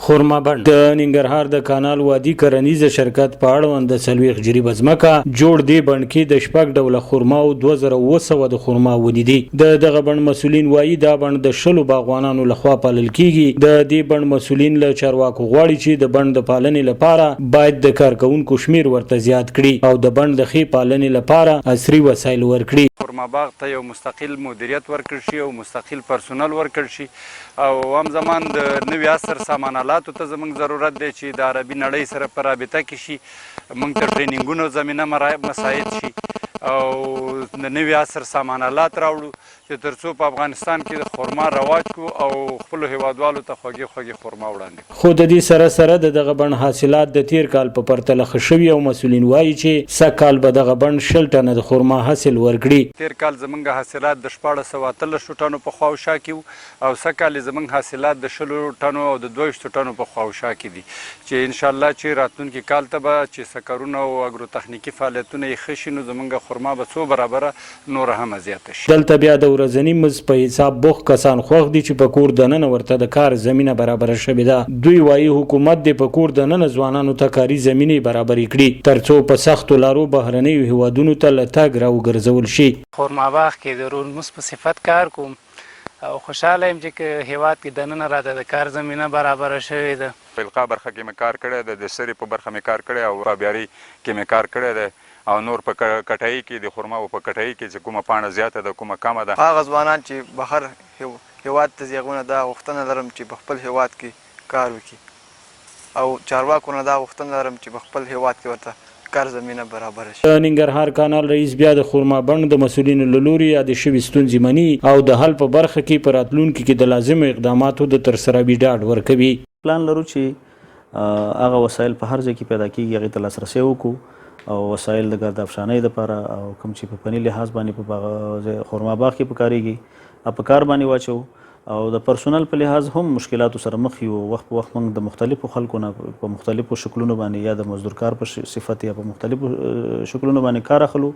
خرما بند د ننګرهار د کانال وادي کرنیزه شرکت په اړوند د 40 جریبه ځمکه جوړ دی بند کې د شپږ ډوله خرما او 2900 د خرما ونې دي دغه بند مسولین وایي دا بند د شلو باغوانانو لخوا پالل کیږي د دې بند مسولین له چارواکو غواړي چې د بند د پالنې لپاره باید د کارکونکو شمیر ورته زیات کړي او د بند د ښې پالنې لپاره عصري وسایل ورکړي. خرما باغ ته یو مستقل مدیریت ورکړ شي او مستقل پرسونل ورکړ شي او هم زمان د نوي عصر سامان آلاتو ته زموږ ضرورت دی چې د عربي نړۍ سره په رابطه کې شي موږ ته ټرینینګونو زمینه مساعد شي او د نوي عصر سامان آلات راوړو چې ترڅو په افغانستان کې د خرما رواج کو او خپلو هیوادوالو ته خوږې خرما وړاندې خو د دې سره دغه بند حاصلات د تیر کال په پرتله ښه شوي او مسؤلین وایي چې سږ کال به دغه بند 60 ټنه د خرما حاصل ورکړي. تیر کال زموږ حاصلات د 1413 ټنو په خواوشا کې او سږ کال زموږ حاصلات د 20 ټنو او د 22 ټنو په خواوشا کې دي چې ان شاء الله چې راتلونکي کال ته به چې سکرونه او اګرو تخنیکی فعالیتونه یې ښه شي نو زموږ خرما به څو برابره نور هم زیاته شي. دلته بیا د ورځني مزد په حساب بوخ کسان خوښ دي چې په کور دننه ورته د کار زمینه برابر شوې ده. دوی وایي حکومت د په کور دننه ځوانانو ته کاري زمینه برابرې کړي ترڅو په سختو لارو بهرنیو هیوادونو ته له تګ راوګرځول شي. خرما باغ کې د رول مثبت صفت کار کوم او خوشاله یم چې هیواد کې دننه راته د کار زمینه برابر شوې ده. په القا برخه کې مې کار کړی د سری په برخه مې کار کړی او بابیاري کې مې کار کړی دی او نور په کټای کې د خرما په کټای کې چې کومه پانه زیاته ده کومه کمه ده. هغه ځوانان چې بهر هیواد ته ځي دا غوښتنه لرم چې په خپل هیواد کې کار وکړي او چارواکو نه دا غوښتنه لرم چې په خپل هیواد کې ورته کار زمینه برابر شي. ننګرهار کانال رئیس بیا د خرما بند د مسؤلینو له لوري یادې شوې ستونزې مني او د حل په برخه کې په راتلونکي کې د لازمو اقداماتو د ترسروي ډاډ ورکوي. پلان لرو چې هغه وسایل په هر ځای کې پیدا کیږي هغې ته لاسرسی وکړو او وسایل د ګرد افشانۍ لپاره او کوم چې په فني لحاظ باندې په خرما باغ کې پکارېږي په کار باندې واچو او د پرسونل په لحاظ هم مشکلاتو سره مخ یو. وخت په وخت موږ د مختلفو خلکو نه په مختلفو شکلونو باندې یا د مزدور کار په صفت یا په مختلفو شکلونو باندې کار اخلو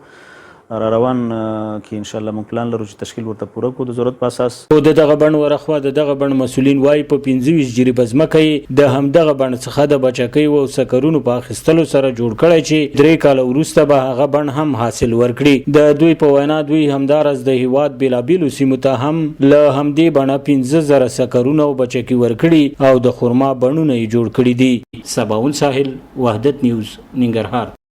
را روان کې ان شاء الله موږ پلان لرو چې تشکیل ورته پوره کړو د ضرورت په اساس. او دغه بند ورخوا دغه بند مسؤلین وایي په 25 جریبه ځمکه د همدغه بند څخه د بچکۍ او سکرونو په اخیستلو سره جوړ کړی چې 3 کال وروسته به هغه بند هم حاصل ورکړي. د دوی په وینا دوی همدارس د هیواد بېلابېلو سیمو ته هم له همدې بڼه 15000 سکرونه او بچکۍ ورکړي او د خرما بڼونه یې جوړ کړي دي. سباول ساحل، وحدت نیوز، ننګرهار.